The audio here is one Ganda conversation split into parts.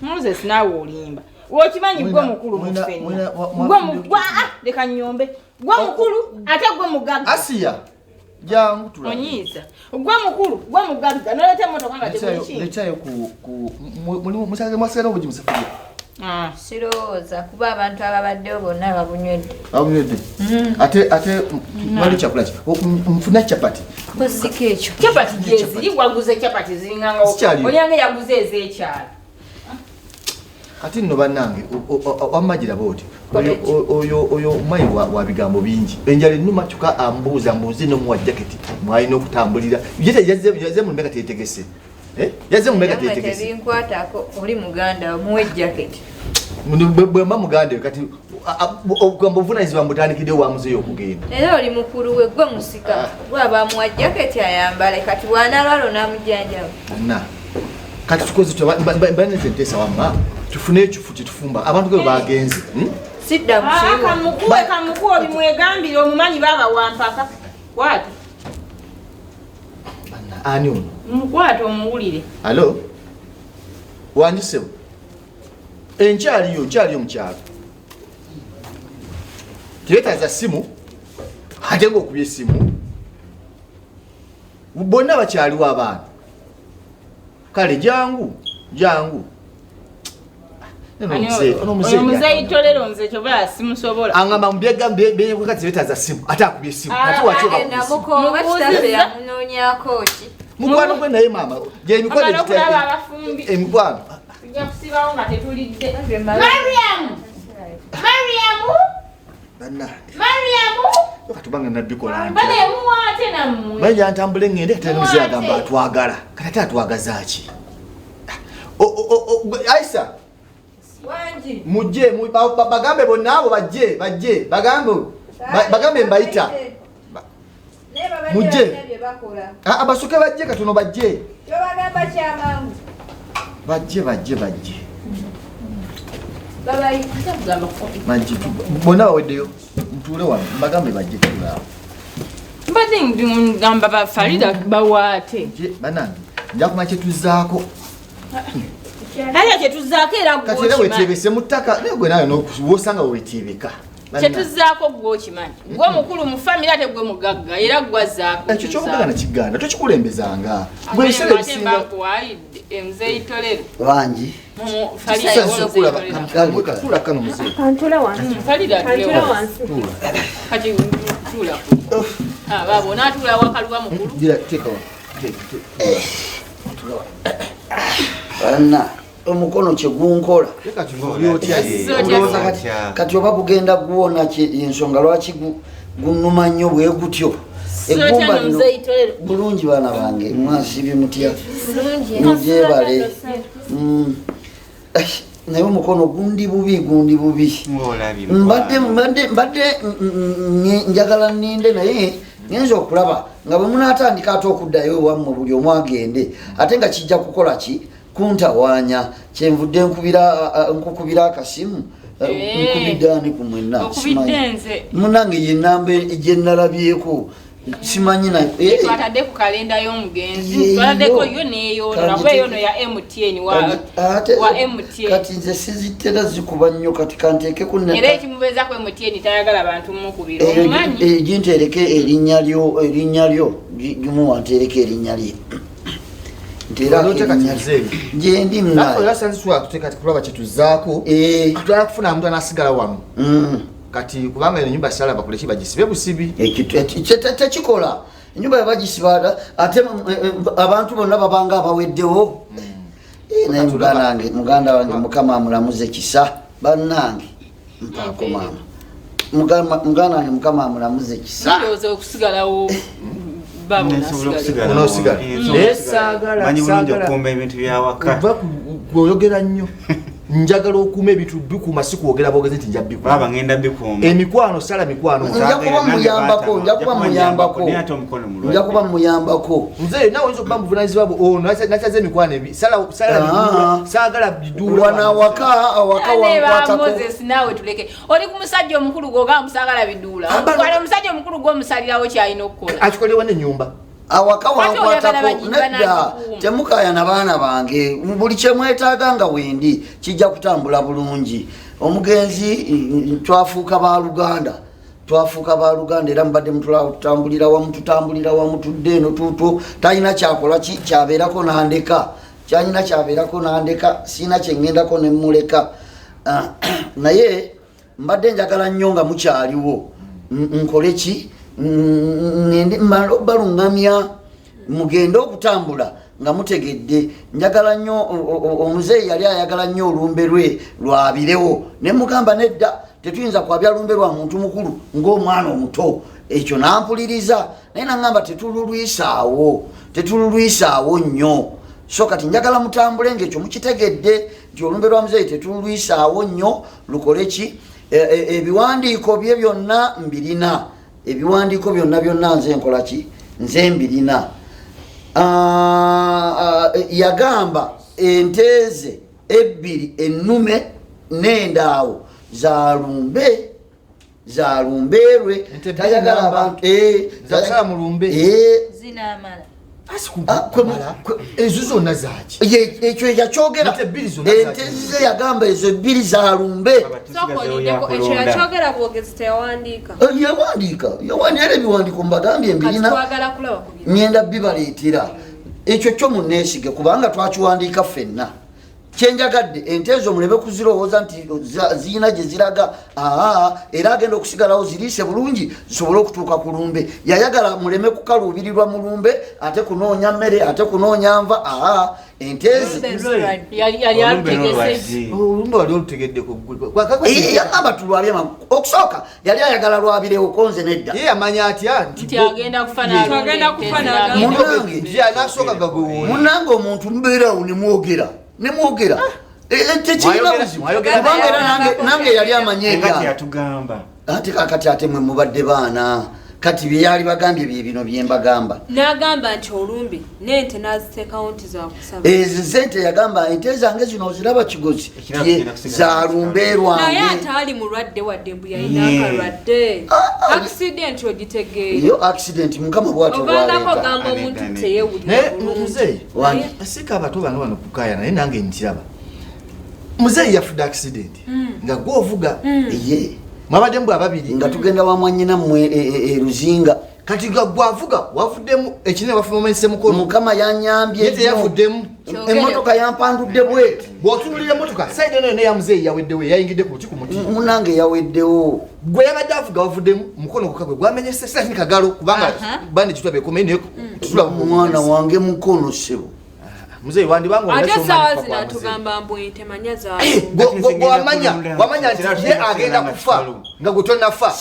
Moses nawe olimba. Wokimanyi gwe mukulu mu ffenna. Gwe mugwa leka nyombe. Gwe mukulu ate gwe mugagga. Asiya. Jangu tula. Onyiza. Gwe mukulu, gwe mugagga. Nolete motoka nga tebulichi. Lechayo ku mulimu musaze mwasera obuji musafuria. Sirowooza kuba abantu ababaddeyo bonna babunywedde. Babunywedde. Ate mali chakula ki? Mfuna chapati. Kozike ekyo. Chapati gezi, ligwaguze chapati zinganga okwo. Olyange yaguze ezekyala. Ati nno bannange wammagira boti oyo mayi wa bigambo bingi enjale nnuma kyuka ambuuza no mu jaketi mwalina okutambulira yazze mu mbega tetegese yazze mu mbega tetegese binkwatako oli muganda muwe jaketi bwe mba muganda kati ogamba obuvunaanyizibwa mbutandikidde wa muzeeyo okugenda era oli mukulu we gwe musika gwaba muwa jaketi ayambale kati bwanalwalo namujjanjaba na kati tukoze baneze ntesa wamma tufune ekifuti tufumba abantu ge bagenze sidda mukiwa kamukuwa bimwegambire omumanyi baba wampaka watu ani ono mukwata omuwulire alo wandisewo enkyaliyo mukyalo tiyetaza simu ate ng'okubya essimu bonna bakyaliwo abaana kale jangu omuzeeyi tolero nze kyoba simusobola angamba mbyekati tiyetaza simu ate akubya essimu ate wakiyamunoonyako ki mukwano gwe naye maama gyemikwano emikwano tujja kusibawo nga tetulidde katubanga nabikola banemuwaate nammwe bajja ntambule ngende kati nomuzeeyi agamba atwagala kati ate atwagazaaki Aisa wangi mujje bagambe bonna abo bajje bagambe mbayita mujje abasuke bajje katono bajje kyobagamba kyamangu bajje babayi bonna baweddeyo ntuule wano bagambe bajje tulaawo mbadde ngamba bafalida bawaate banange nja kumanya kyetuzaako Aya kyetuzaako era gwo kati era wetebese mu ttaka gwe nayo wosanga wetebeka kyetuzaako gwo kimanyi gwe mukulu mu family ate gwe mugagga era gwazaako ekyo ky'omugagga nakiganda tokikulembezanga gwe bisera ebisinga muzeeyi tolero wangi tula kano muzeeyi kantula wansi kati tula baabo naatula wakaluba mukulu Anna omukono kyegunkola kati oba gugenda guwona ensonga lwaki gunuma nnyo bwe gutyo eggumba lino bulungi baana bange mwasibye mutya mugyebale naye omukono gundi bubi mbadde njagala nninde naye ngenza okulaba nga bwe munaatandika ate okuddayo wammwe buli omu agende ate nga kijja kukola ki kuntawaanya kyenvudde nkukubira akasimu nkubidde ani ku mwenna munange yenamba gyenalabyeko simanyi twatadde ku kalenda y'omugenzi twataddeko yo neyono kuba eyono ya MTN wa MTN kati nze sizitera zikuba nnyo kati kanteekeko era ekimubeeza ku MTN tayagala bantu mukubira omumanyi gintereke erinnya lyo gimuwa ntereke erinnya lye gyendi kulaba kyetuzaako tutala kufuna muntu anasigala wano kati kubanga eno nyumba sala bakoleki bagisibe busibi tekikola enyumba yabagisiba ate abantu bonna babanga abaweddewo naye muganda wange mukama amulamuze kisa bannange mpaako maama muganda wange mukama amulamuze kisa ndowooza okusigalawo manyi bulungi okukumba ebintu byawaka oyogera nnyo njagala okuuma ebintu bikuuma si kwogera bogezi nti njababa ngenda bikuuma emikwano sala mikwano nja kuba muyambako nze nawe oyinza okuba muvunanyizibwa ono nakyaze emikwano ebi saagala biduula wanawaka wakwatako Moses nawe tuleke oli ku musajja omukulu gw'ogamba musagala biduula omusajja omukulu gw'omusalirawo kyalina okukola akikolewa n'ennyumba awaka wankwatako nedda temukaya na baana bange buli kyemwetaaga nga wendi kijja kutambula bulungi omugenzi twafuuka baluganda era mbadde tutambulira wamu tudde eno tuutwo talina kyakola kyabeerako nandeka siina kyengendako nemuleka naye mbadde njagala nnyo nga mukyaliwo nkole ki balungamya mugende okutambula nga mutegedde njagala nnyo omuzeeyi yali ayagala nnyo olumbe lwe lwabirewo ne mugamba nedda tetuyinza kwabya lumbe lwa muntu mukulu ng'omwana omuto ekyo nampuliriza naye nangamba tetululwisaawo nnyo so kati njagala mutambule ng'ekyo mukitegedde nti olumbe lwa muzeeyi tetululwisaawo nnyo lukole ki ebiwandiiko bye byonna mbirina ebiwandiiko byonna nze nkola ki nze mbirina yagamba enteeze ebbiri ennume n'endaawo zalumberwe tayagala abantu ezo zonna zaki ekyo yakyogera enteeze yagamba ezo ebbiri zalumbe yawandiika era ebiwandiiko mbagambye mbirina ngenda bibaleetera ekyo kyo muneesige kubanga twakiwandiika ffenna kyenjagadde ente ezo muleme kuzirowooza nti zirina gye ziraga era agenda okusigalawo ziriise bulungi zisobole okutuuka ku lumbe yayagala muleme kukaluubirirwa mu lumbe ate kunoonya mmere ate kunoonya nva ente olumbe wali olutegeddeko yagamba tulwabye okusooka yali ayagala lwabirewo konze nedda ye yamanya atya munange omuntu mubeerawo nemwogera nange yali amanye ate kakati ate mwe mubadde baana kati byeyali bagambye byebino byembagamba nagamba nti olumbi nente naziteekawo nti zakusaba ezo sente yagamba ente zange zino oziraba kigozi zalumbe lwange naye ate ali mulwadde wadde mbu yalina akalwadde accident ogitegeere yo accident mukama bwatyo obangako gamba omuntu teyewulira muzeeyi asika abato bano bano kukaya naye nange ntiraba muzeeyi yafudde accident nga gwovuga ye mwabadde mbw ababiri nga tugenda wamwanyina mmwe eruzinga kati gwavuga wavuddemu ekinene wafumamanyise mukono mukama yanyambye teyavuddemu emmotoka yampandudde bweti bw'otunulira emmotoka saidi eno neya muzeeyi yaweddewo yayingidde ku luti ku muti munange yaweddewo gwe yabadde avuga wavuddemu mukono gukagwe gwamenyese sani kagalo kubanga bandi kitwa bekomeye naye tutula mwana wange mukono sebo muzeeyi wandibanga ate saawa zino atugamba mbu temanya wamanya nti ye agenda kufa nga gwe tonnafa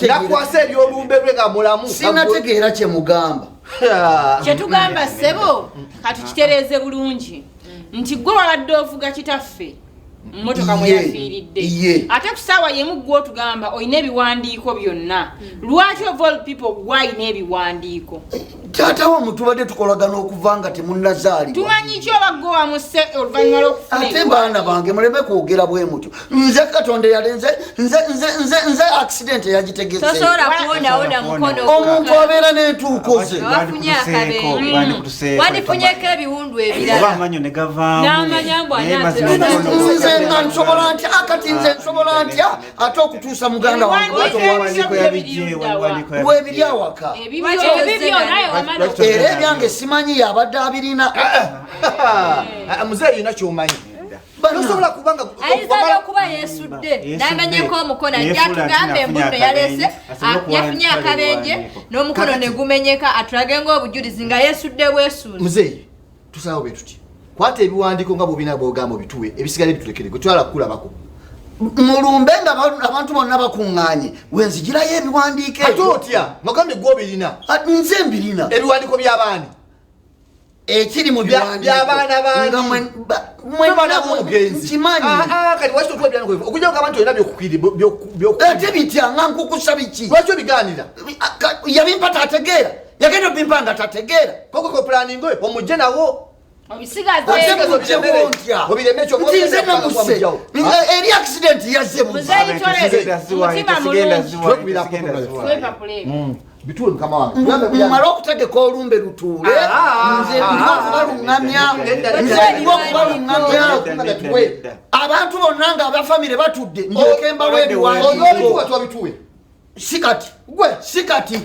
nakwasa ebyolumbe lwe nga mulamu sinategeera kyemugamba kyetugamba ssebo katukitereeze bulungi nti gwe wabadde ovuga kitaffe mmotoka mwe yafiiridde ate ku ssaawa yemu gwe otugamba olina ebiwandiiko byonna lwaki of all people gwalina ebiwandiiko taata wamu tubadde tukolagana okuva nga temunnazaalibwa tumanyi ki obagge wamuse oluvannyuma lw'okufuna ate baana bange muleme kwogera bwe mutyo nze katonda yalenze nze accident yagitegese tosobola kuwonawona mukono omuntu abeera n'entuuko ze wafunye akabenje wandifunyeko ebiwundu ebirala n'amanya mbu nze nga nsobola ntya akati nze nsobola ntya ate okutuusa muganda wange webiri awaka era ebyange simanyi yabadde abirina muzeeyi yina kyomanyi nosobola kubanga ayinza okuba yeesudde namanyeko omukono ajatugamba embuno yalese yafunye akabenje n'omukono ne gumenyeka atulage ng'obujulizi nga yeesudde bwesuuzi muzeeyi tusalawo bwe tuti kwata ebiwandiiko nga bwobina bwogamba bituwe ebisigale bitulekere gwe twala kukulabako mulumbe nga abantu bonna bakuŋŋaanye wenzigirayo ebiwandiiko ate otya ngagambye gwobirina nze mbirina ebiwandiiko by'abaani ekiri mu byabaana bankimanyi kati waki totuwa ebyandiiko okujja kugamba nti olina ate bitya nga nkukusa biki lwaki obigaanira yabimpa tategeera yagenda obimpa nga tategeera kokoko pulaningo omujje nawo obisigaze ntize namuse eri accident yazze bituwe mukama wange mmala okutegeka olumbe lutuule nze ndikubaluŋŋamya abantu bonna nga abafamire batudde njekemba webiwandiiko sikati